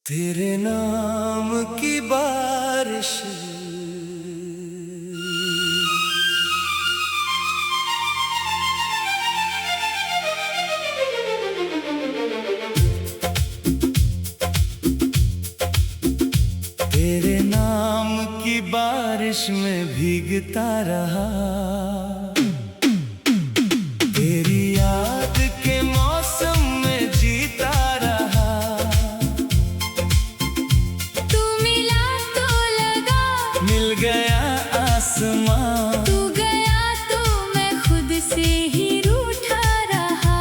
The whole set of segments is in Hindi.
तेरे नाम की बारिश तेरे नाम की बारिश में भीगता रहा। तेरी याद के मौसम में जीता रहा। तू मिला तो लगा, मिल गया आसमां। तू गया तो मैं खुद से ही रूठा रहा।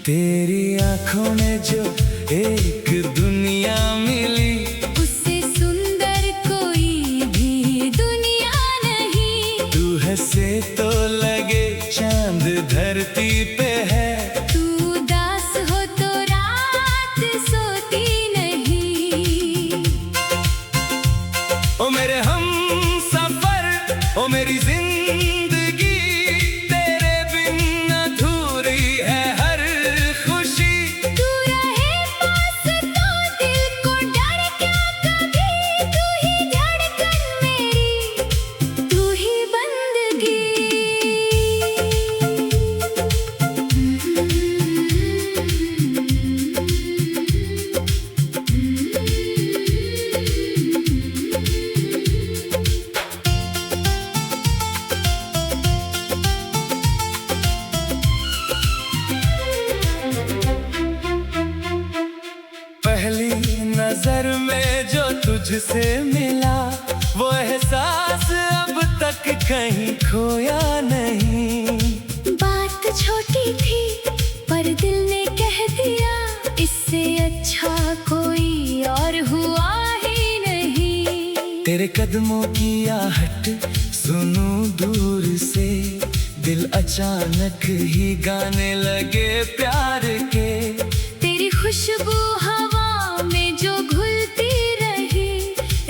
तेरी आंखों में जो एक दुनिया मिली, उससे सुंदर कोई भी दुनिया नहीं। तू हंसे तो लगे चांद धरती पे है। तू उदास हो तो रात सोती नहीं। ओ मेरे हमसफर, ओ मेरी जिंदगी, तेरे बिन अधूरी है हर खुशी। तू रहे पास तो दिल को डर क्या कभी। तू ही धड़कन मेरी, तू ही बंदगी। पहली नजर में जो तुझसे मिला, वो एहसास अब तक कहीं खोया नहीं। बात छोटी थी पर दिल ने कह दिया, इससे अच्छा कोई और हुआ ही नहीं। तेरे कदमों की आहट सुनूं दूर से, दिल अचानक ही गाने लगे प्यार के। तेरी खुशबू हवा में जो घुलती रही,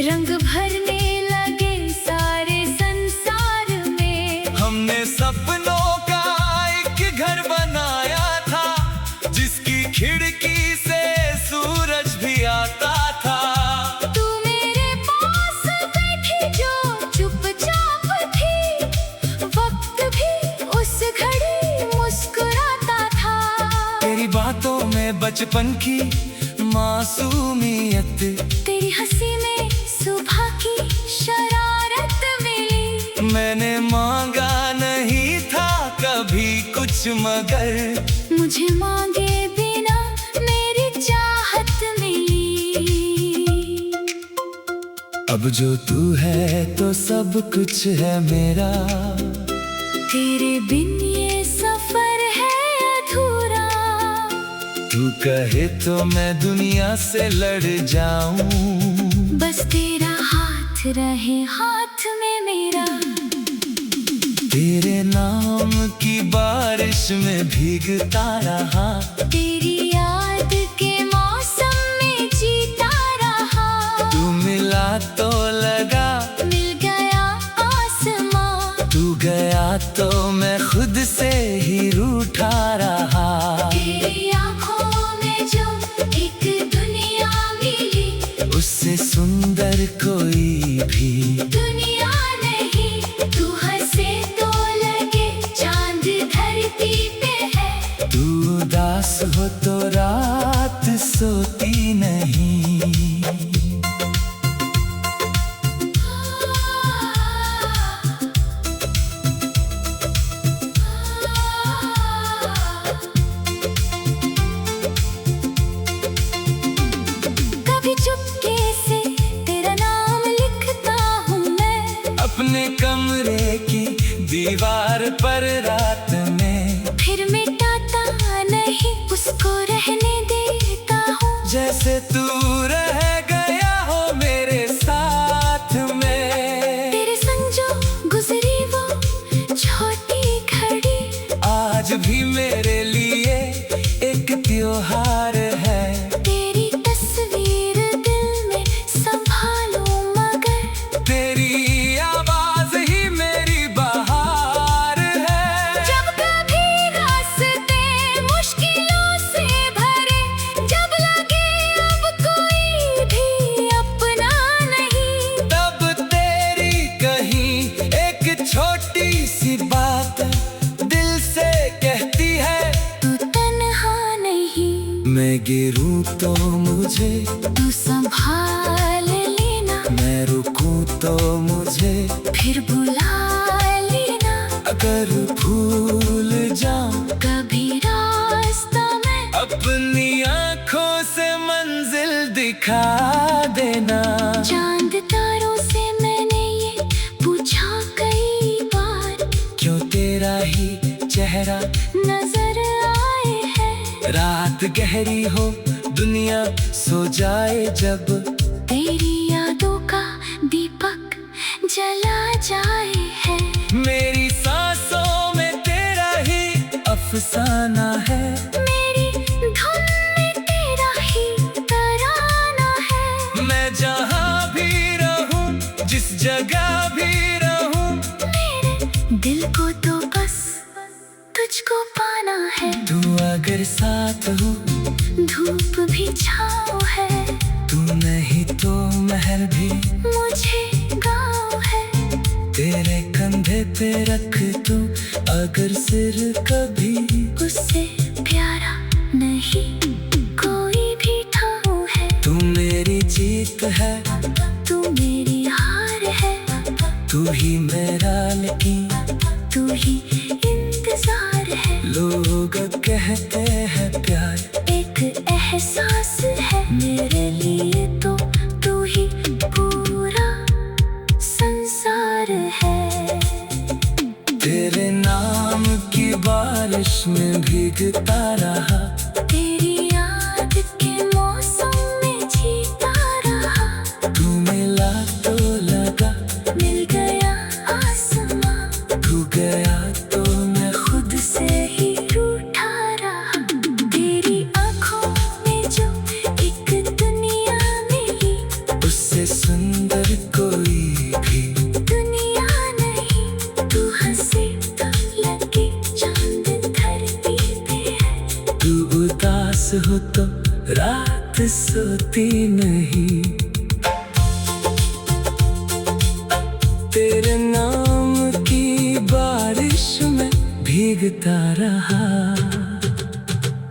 रंग भरने लगे सारे संसार में। हमने सपनों का एक घर बनाया था, जिसकी खिड़की से सूरज भी आता था। तू मेरे पास बैठी जो चुपचाप थी, वक्त भी उस घड़ी मुस्कुराता था। तेरी बातों में बचपन की मासूमियत, तेरी हंसी में सुबह की शरारत मिली। मैंने मांगा नहीं था कभी कुछ, मगर मुझे मांगे बिना मेरी चाहत मिली। अब जो तू है तो सब कुछ है मेरा। तेरे बिन ये सफर है अधूरा। तू कहे तो मैं दुनिया से लड़ जाऊं। बस तेरा हाथ रहे हाथ में मेरा। तेरे नाम की बारिश में भीगता रहा। तेरी याद के मौसम में जीता रहा। तू मिला तो लगा, मिल गया आसमां। तू गया तो मैं खुद से ही रूठा रहा। तेरी आँखों में जो एक दुनिया मिली, उससे सुंदर कोई भी दुनिया नहीं। तू हंसे तो लगे चांद धरती पे है। तू उदास हो तो रात सोती नहीं। कभी चुपके से तेरा नाम लिखता हूँ मैं, अपने कमरे की दीवार पर रात में। फिर मिटाता नहीं उसको रहने देता हूँ। जैसे तू रह गया हो मेरे साथ में। तेरे संग जो गुजरी वो छोटी घड़ी, आज भी मेरे लिए एक त्योहार है। तेरी तस्वीर दिल में संभालो मगर, तेरी आवाज ही मेरी बहार है। जब कभी रास्ते मुश्किलों से भरे, जब मैं गिरूं तो मुझे तू संभाल लेना, मैं रुकूं तो मुझे फिर बुला लेना। अगर भूल जाऊं कभी रास्ता मैं अपनी आँखों से मंजिल दिखा देना। चांद तारों से मैंने ये पूछा कई बार, क्यों तेरा ही चेहरा नजर आए है। रात गहरी हो दुनिया सो जाए जब, तेरी यादों का दीपक जला जाए है। मेरी सांसों में तेरा ही अफसाना है। मेरी धुन में तेरा ही तराना है। मैं जहाँ भी रहूं जिस जगह भी रहूं, मेरे दिल को तो बस तुझको पाना है। तू अगर साथ हो धूप भी छाँव है, तू नहीं तो महल भी मुझे गाँव है। तेरे कंधे पे रख तू अगर सिर कभी, उससे प्यारा नहीं कोई भी ठाव है। तू मेरी जीत है, तू मेरी हार है, तू ही मेरा लेकिन तू ही इंतजार है। लोग कहते हैं प्यार एक एहसास है, मेरे लिए तो तू ही पूरा संसार है। तेरे नाम की बारिश में भीगता रहा, तेरी याद के मौसम में जीता रहा। तू मिला तो लगा मिल गया आसमां, तू गया तो मैं खुद से ही रूठा रहा। तेरी आँखों में जो एक दुनिया मिली, उससे सुंदर कोई भी दुनिया नहीं। तू हंसे तो लगे चांद धरती पे है। तू उदास हो तो रात सोती नहीं, तेरे नाम की बारिश में भीगता रहा।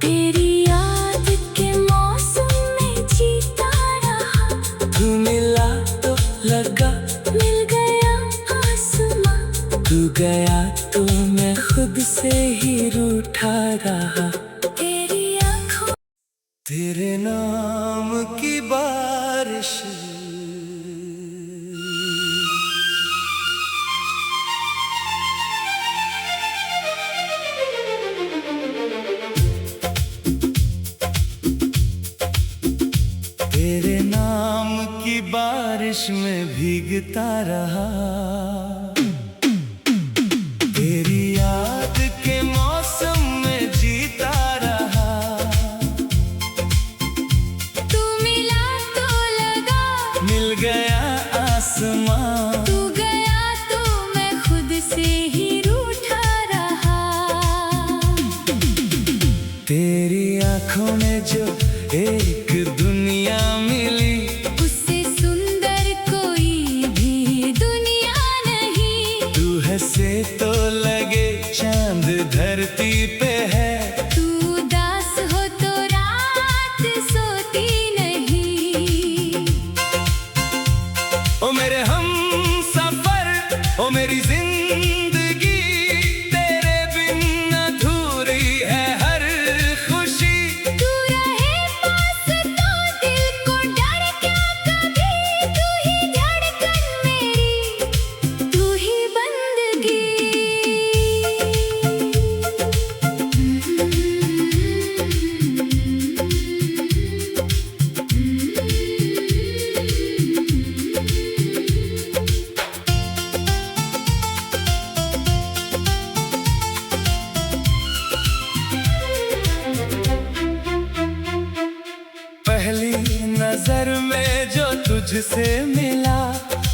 तेरी याद के मौसम में जीता रहा। तू मिला तो लगा मिल गया आसमां, तू गया तो मैं खुद से ही रूठा रहा। तेरी आँखों तेरे नाम की बारिश तेरे नाम की बारिश में भीगता रहा। तेरी याद के मौसम में जीता रहा। तू मिला तो लगा मिल गया आसमां, तू गया तो मैं खुद से ही रूठा रहा। तेरी आंखों में जो एक दुनिया मिली, उससे सुंदर कोई भी दुनिया नहीं। तू हंसे तो लगे चांद धरती पे है। तू उदास हो तो रात सोती नहीं। ओ मेरे हम सफर, ओ मेरी जिंदगी, तेरे बिन अधूरी है हर खुशी। तू रहे पास तो दिल को डर क्या कभी। तू ही धड़कन मेरी, तू ही बंदगी। पहली नजर में जो तुझसे मिला,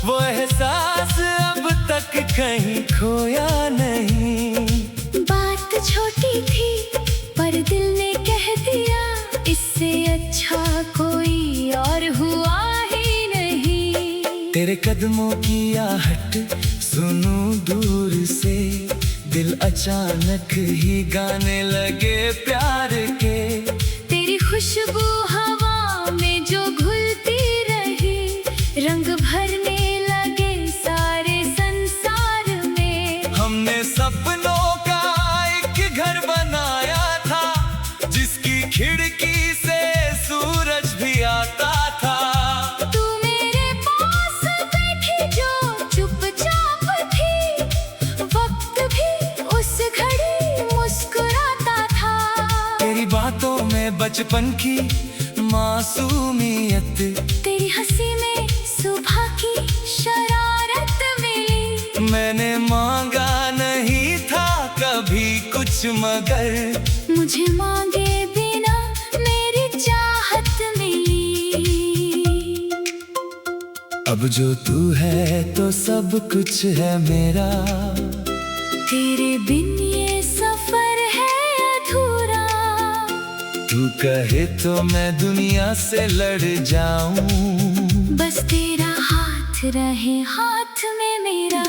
वो एहसास अब तक कहीं खोया नहीं। बात छोटी थी पर दिल ने कह दिया, इससे अच्छा कोई और हुआ ही नहीं। तेरे कदमों की आहट सुनूं दूर से, दिल अचानक ही गाने लगे प्यार के। तेरी खुशबू हवा में जो घुलती रही, रंग भरने लगे सारे संसार में। हमने सपनों का एक घर बनाया था, जिसकी खिड़की से सूरज भी आता था। तू मेरे पास बैठी जो चुपचाप थी, वक्त भी उस घड़ी मुस्कुराता था। तेरी बातों में बचपन की मासूमियत, तेरी हंसी में सुबह की शरारत मिली। मैंने मांगा नहीं था कभी कुछ, मगर मुझे मांगे बिना मेरी चाहत मिली। अब जो तू है तो सब कुछ है मेरा। तेरे बिन ये सफर है अधूरा। तू कहे तो मैं दुनिया से लड़ जाऊं, बस तेरा हाथ रहे हाथ में मेरा।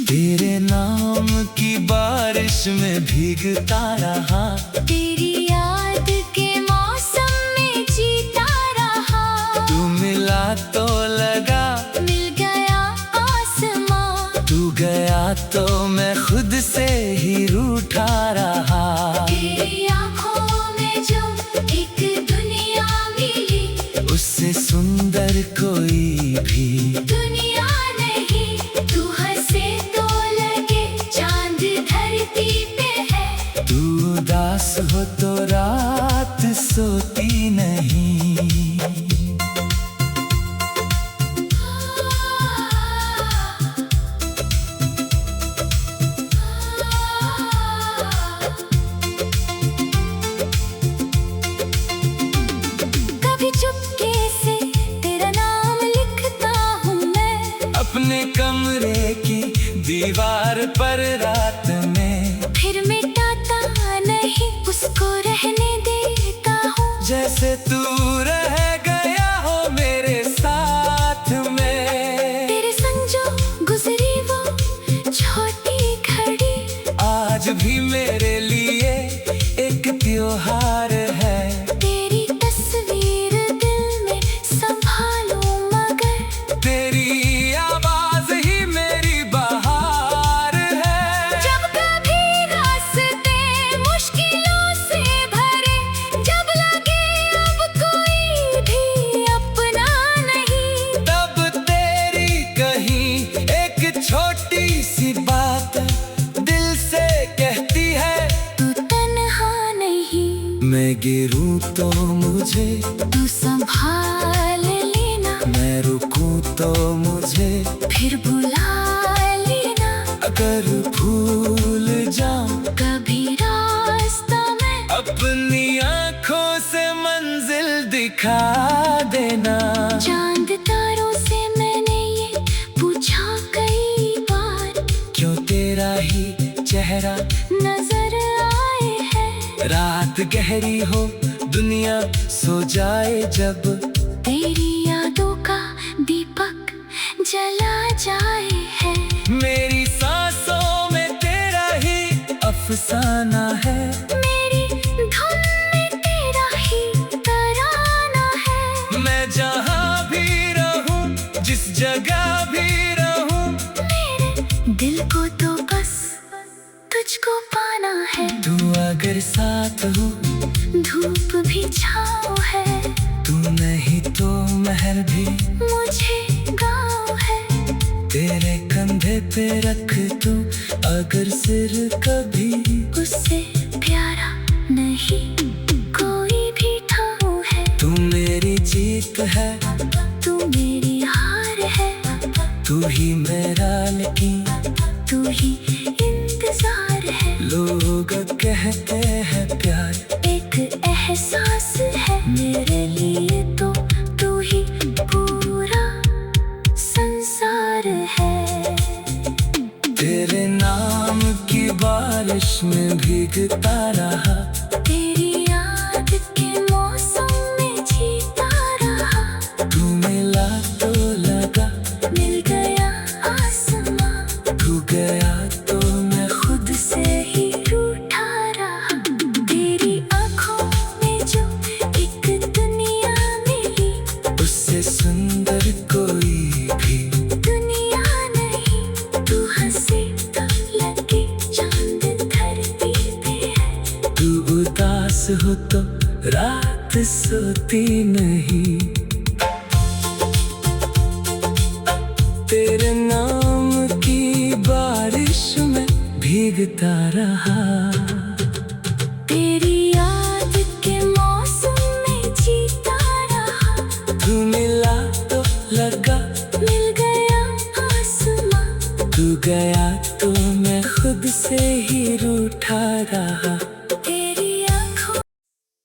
तेरे नाम की बारिश में भीगता रहा, तेरी याद के मौसम में जीता रहा। तू मिला तो लगा मिल गया आसमां, तू गया तो मैं खुद से ही रूठा रहा। तेरी आँखों में जो एक दुनिया मिली, उससे सुंदर कोई भी दुनिया नहीं। तू हंसे तो लगे चांद धरती पे है। तू उदास हो तो रात सोती नहीं। कभी चुपके से तेरा नाम लिखता हूँ मैं, अपने कमरे की दीवार पर रात में, फिर मिटाता नहीं उसको रहने देता हूँ। जैसे तू रह गया हो मेरे साथ में। तेरे संग जो गुजरी वो छोटी घड़ी, आज भी मेरे लिए एक त्योहार है। तेरी तस्वीर दिल में संभालूं मगर, तेरी आवाज ही मेरी बहार है। जब कभी रास्ते मुश्किलों से भरे, जब लगे अब कोई भी अपना नहीं, तब तेरी कहीं एक छोटी सी बात दिल से कहती है, तू तन्हा नहीं। मैं गिरूं तो मुझे तू संभाल लेना, मैं रुकूं तो मुझे फिर बुला लेना। अगर भूल जाऊं कभी रास्ता मैं, अपनी आँखों से मंजिल दिखा देना। चांद तारों से मैंने ये पूछा कई बार, क्यों तेरा ही चेहरा नजर आए है। रात गहरी हो दुनिया सो जाए जब, तेरी यादों का दीपक जला जाए है। मेरी सांसों में तेरा ही अफसाना है। मेरी धुन में तेरा ही तराना है। मैं जहाँ भी रहूं, जिस जगह भी रहूं, मेरे दिल को तो बस तुझको पाना है। तू अगर साथ हो धूप भी छाँव है, तू नहीं तो महल भी मुझे गाँव है। तेरे कंधे पे रख तू अगर सिर कभी, उससे प्यारा नहीं कोई भी ठाव है। तू मेरी जीत है, तू मेरी हार है। तू ही मेरा लेकिन तू ही इंतजार है। लोग कहते हैं प्यार एक एहसास है, मेरे लिए तो तू ही पूरा संसार है। तेरे नाम की बारिश में भीगता रहा, तेरी याद के मौसम में जीता रहा। तू मिला तो लगा मिल गया आसमां, तू गया तो मैं खुद से ही रूठा रहा। तेरी आँखों में रात सोती नहीं, तेरे नाम की बारिश में भीगता रहा। तेरी याद के मौसम में जीता रहा। तू मिला तो लगा, मिल गया आसमां। तू गया तो मैं खुद से ही रूठा रहा। तेरी आँखों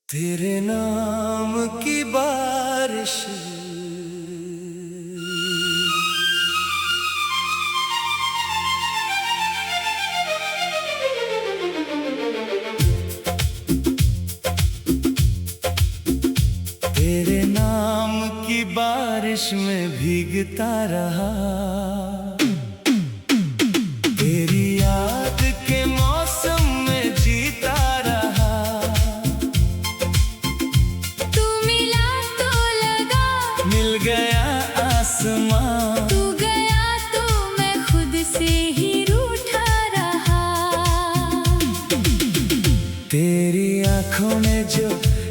तेरे नाम की बारिश, तेरे नाम की बारिश में भीगता रहा। तेरी याद के मौसम में जीता रहा। तू मिला तो लगा, मिल गया आसमां। तू गया तो मैं खुद से ही रूठा रहा। तेरी आंखों में जो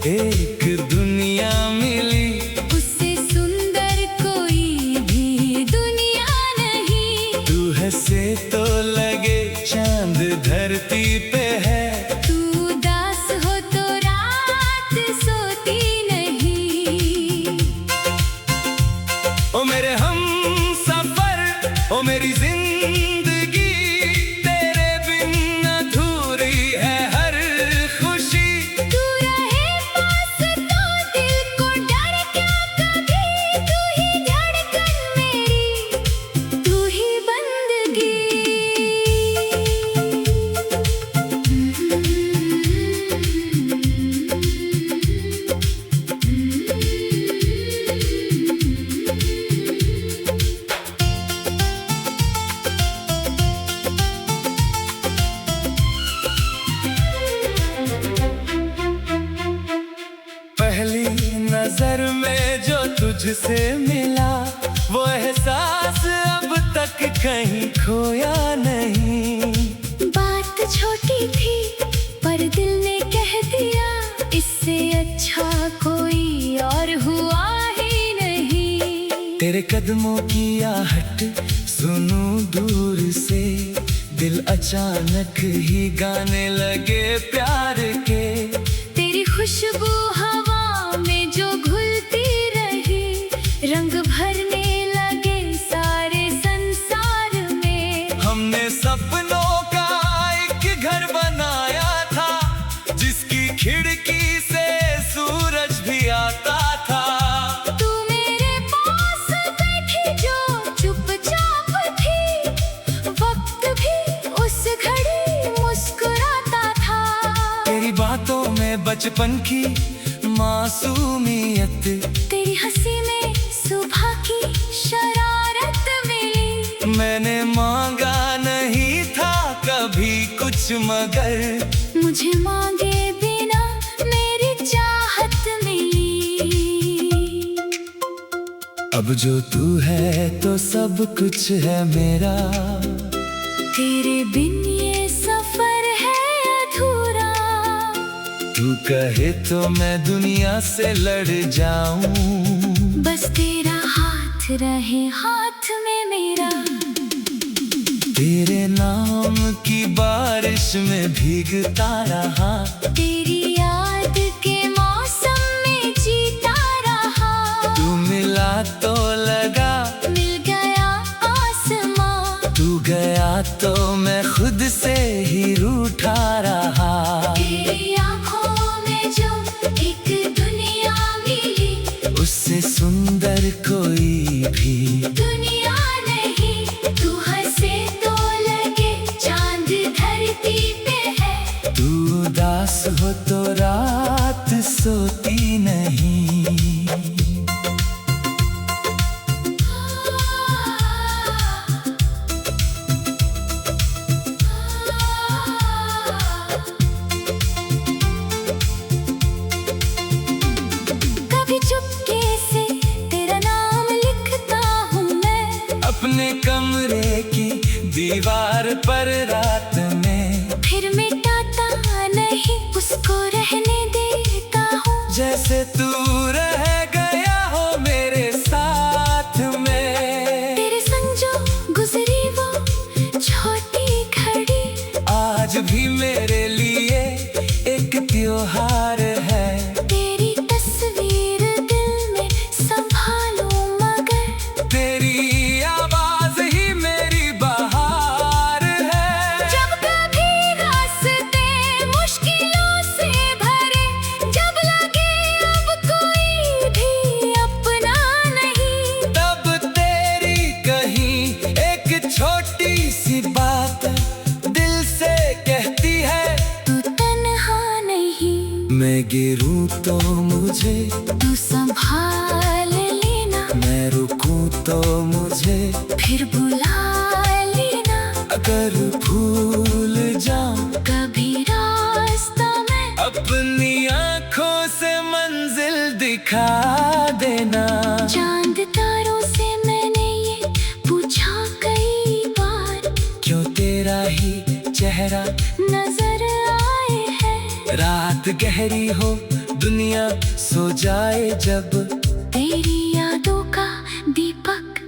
एक दुनिया मिली, उससे सुंदर कोई भी दुनिया नहीं। तू हंसे तो लगे चांद धरती पे है। तू उदास हो तो रात सोती नहीं। ओ मेरे हमसफर, ओ मेरी जिंदगी, तेरे बिन अधूरी है हर खुशी। तू रहे पास तो दिल को डर क्या कभी। तू ही धड़कन मेरी, तू ही बंदगी। पहली नजर में जो तुझसे मिला, वो एहसास अब तक कहीं खोया नहीं। बात छोटी थी पर दिल ने कह दिया, इससे अच्छा कोई और हुआ ही नहीं। तेरे कदमों की आहट सुनूं दूर से, दिल अचानक ही गाने लगे प्यार के। तेरी खुशबू हवा में जो घुलती रही, रंग भरने लगे सारे संसार में। हमने सपनों का एक घर बनाया था, जिसकी खिड़की से सूरज भी आता था। तू मेरे पास बैठी जो चुपचाप थी, वक्त भी उस घड़ी मुस्कुराता था। तेरी बातों में बचपन की मासूमियत, तेरी हंसी में सुबह की शरारत मिली। मैंने मांगा नहीं था कभी कुछ, मगर मुझे मांगे बिना मेरी चाहत मिली। अब जो तू है तो सब कुछ है मेरा। तेरे बिन ये सफर है अधूरा। तू कहे तो मैं दुनिया से लड़ जाऊं, बस तेरा हाथ रहे हाथ में मेरा। तेरे नाम की बारिश में भीगता रहा। तेरी याद के मौसम में जीता रहा। तू मिला तो लगा, मिल गया आसमां। तू गया तो मैं खुद से ही रूठा रहा। तेरी आँखों में जो एक दुनिया मिली, उससे सुंदर कोई भी दुनिया नहीं। तू हंसे तो लगे चांद धरती पे है। तू उदास हो तो रात सोती नहीं। कभी चुपके से तेरा नाम लिखता हूँ मैं, अपने कमरे की दीवार पर रात में। फिर मिटाता नहीं उसको रहने देता हूँ। जैसे तू रह गया हो मेरे साथ में। तेरे संग जो गुजरी वो छोटी घड़ी आज भी मेरे लिए एक त्योहार है। तेरी तस्वीर दिल में संभालूं मगर तेरी आवाज ही मेरी बहार है। जब कभी रास्ते मुश्किलों से भरे, जब लगे अब कोई भी अपना नहीं, तब तेरी कहीं एक छोटी सी बात दिल से कहती है तू तन्हा नहीं। मैं गिरूं तो मुझे तू संभाल लेना, मैं रुकूं तो मुझे फिर बुला लेना। अगर भूल जाऊं कभी रास्ता में अपनी आंखों से मंजिल दिखा देना। चांद तारों से मैंने ये पूछा कई बार, क्यों तेरा ही चेहरा नजर आए है। रात गहरी हो दुनिया सो जाए जब, तेरी यादों का दीपक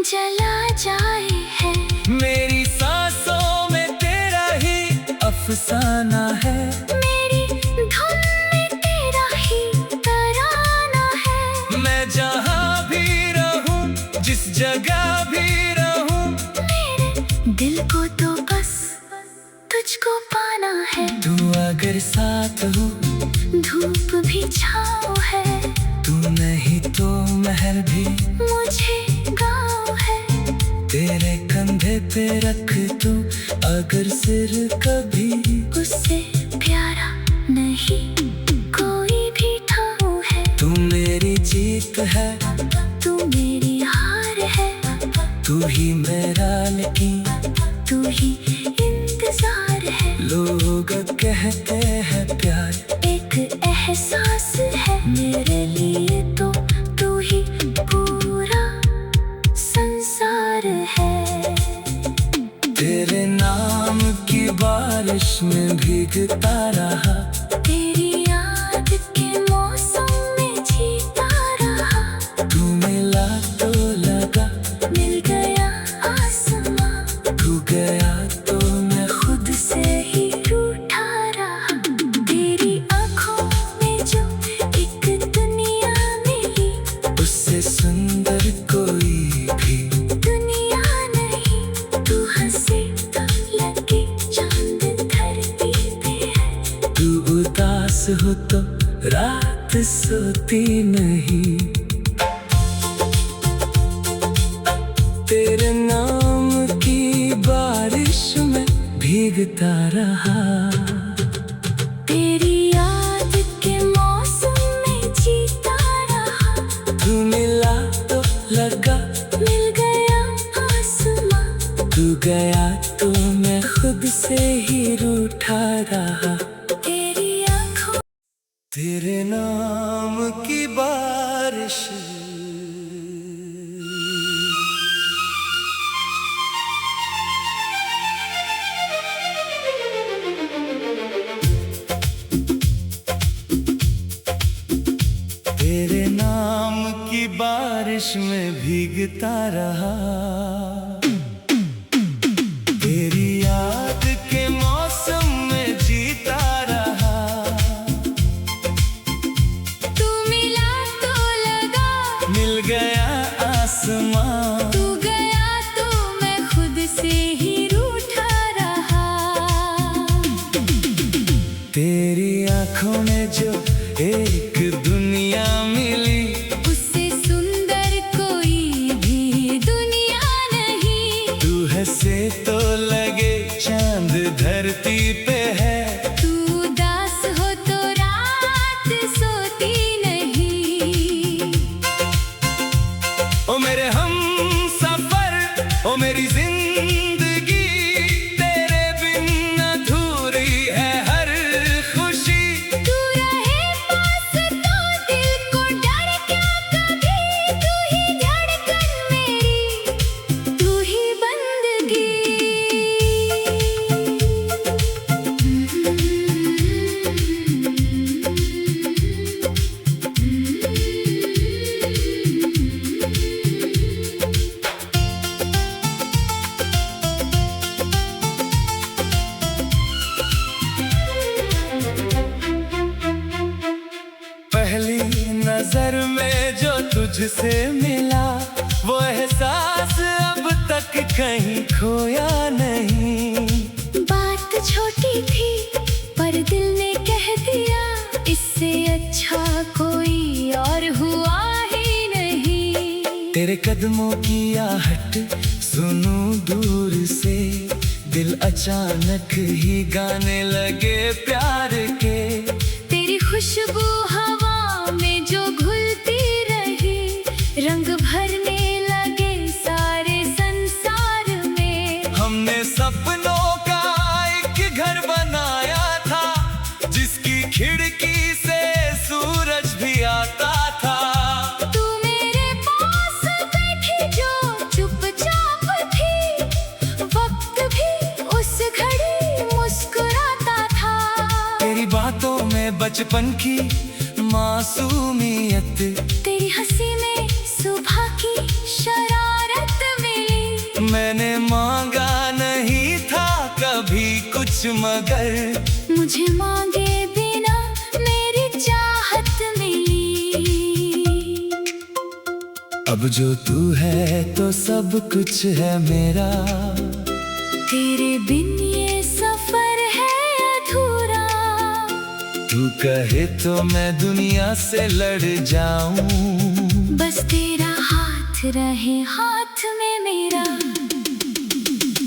जला जाए है। मेरी सांसों में तेरा ही अफसाना है। मेरी धुन में तेरा ही तराना है। मैं जहाँ भी रहूं जिस जगह भी रहूं, मेरे दिल को तो बस तुझको पाना है। तू अगर साथ हो धूप भी छाँव है, तू नहीं तो महल भी मुझे गाँव है। तेरे कंधे पे रख दूं अगर सिर कभी, उससे प्यारा नहीं कोई भी ठाव है। तू मेरी जीत है तू मेरी हार है, तू ही मेरा लेकिन तू ही इंतजार है। लोग कहते हैं प्यार एक एहसास है, मेरे लिए तो तू ही पूरा संसार है। तेरे नाम की बारिश में भीगता रहा, तेरी याद के मौसम में जीता रहा। तू मिला तो लगा मिल गया आसमां, तू गया तो मैं खुद से ही रूठा रहा। तेरी आंखों में जो एक दुनिया मिली, उससे सुंदर कोई भी दुनिया नहीं। तू हंसे तो लगे चांद धरती पे है। तू उदास हो तो रात सोती नहीं। तेरे नाम की बारिश में भीगता रहा, तेरी याद के मौसम में जीता रहा। तू मिला तो लगा मिल गया आसमां, तू गया तो मैं खुद से ही रूठा रहा। तेरी आंखों तेरे नाम की बारिश तेरे नाम की बारिश में भीगता रहा, तेरी याद के मौसम में जीता रहा। तू मिला तो लगा मिल गया आसमां, तू गया तो मैं खुद से ही रूठा रहा। तेरी आंखों में जो एक दुनिया मिली, उससे सुंदर कोई भी दुनिया नजर में जो तुझसे मिला, वो एहसास अब तक कहीं खोया नहीं। बात छोटी थी पर दिल ने कह दिया, इससे अच्छा कोई और हुआ ही नहीं। तेरे कदमों की आहट सुनूं दूर से, दिल अचानक ही गाने लगे प्यार के। तेरी खुशबू हवा में जो घुलती रही, रंग भरने लगे सारे संसार में। हमने सपनों का एक घर बनाया था, जिसकी खिड़की से सूरज भी आता था। तू मेरे पास बैठी जो चुपचाप थी, वक्त भी उस घड़ी मुस्कुराता था। तेरी बातों में बचपन की मासूमियत, तेरी हंसी में सुबह की शरारत मिली। मैंने मांगा नहीं था कभी कुछ, मगर मुझे मांगे बिना मेरी चाहत मिली। अब जो तू है तो सब कुछ है मेरा। तेरे बिन ये सफर है अधूरा। तू कहे तो मैं दुनिया से लड़ जाऊं, बस तेरा हाथ रहे हाथ में मेरा।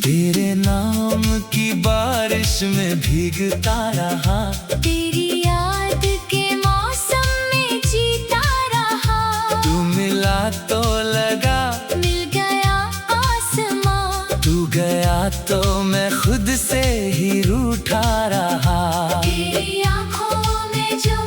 तेरे नाम की बारिश में भीगता रहा, तेरी याद के मौसम में जीता रहा। तू मिला तो लगा मिल गया आसमां, तू गया तो मैं खुद से ही रूठा रहा। तेरी आँखों में जो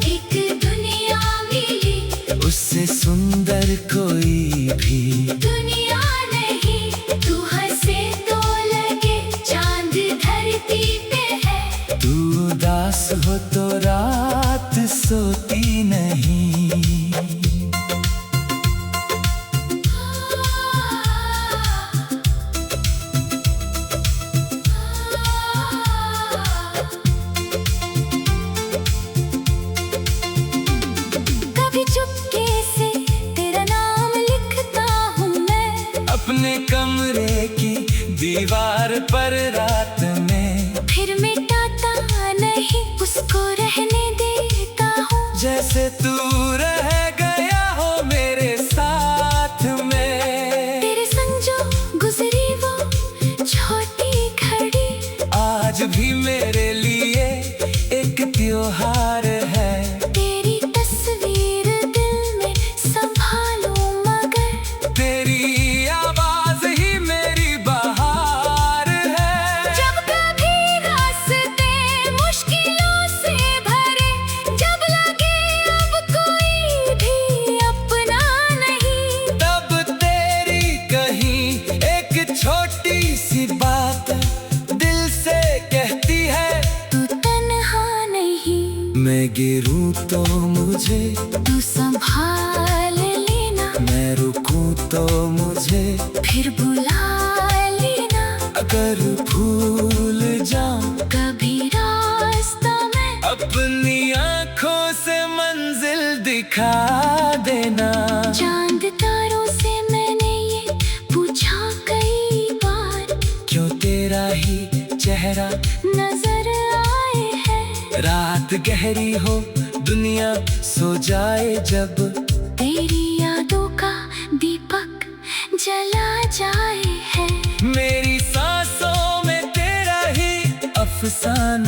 एक दुनिया मिली, उससे सुंदर कोई भी दुनिया नहीं। तू हंसे तो लगे चांद धरती पे है। तू उदास हो तो रात सोती नहीं। कभी चुपके से तेरा नाम लिखता हूँ मैं, अपने कमरे की दीवार पर रात में। फिर मिटाता नहीं उसको रहने देता हूँ। जैसे तू रह गया हो मेरे साथ में। तेरे संग जो गुजरी वो छोटी घड़ी, आज भी मेरे लिए एक त्योहार है। तेरी तस्वीर दिल में संभालूं मगर, तेरी आवाज ही मेरी बहार है। जब कभी रास्ते मुश्किलों से भरे, जब लगे अब कोई भी अपना नहीं, तब तेरी कहीं एक छोटी सी बात दिल से कहती है, तू तन्हा नहीं। मैं गिरूं तो मुझे तू संभाल लेना, मैं रुकूं तो मुझे फिर बुला लेना। अगर भूल जाऊं कभी रास्ता मैं, अपनी आँखों से मंजिल दिखा देना। चांद तारों से मैंने ये पूछा कई बार, क्यों तेरा ही चेहरा नजर आए है। रात गहरी हो दुनिया सो जाए, जब तेरी यादों का दीपक जला जाए है। मेरी सांसों में तेरा ही अफसाना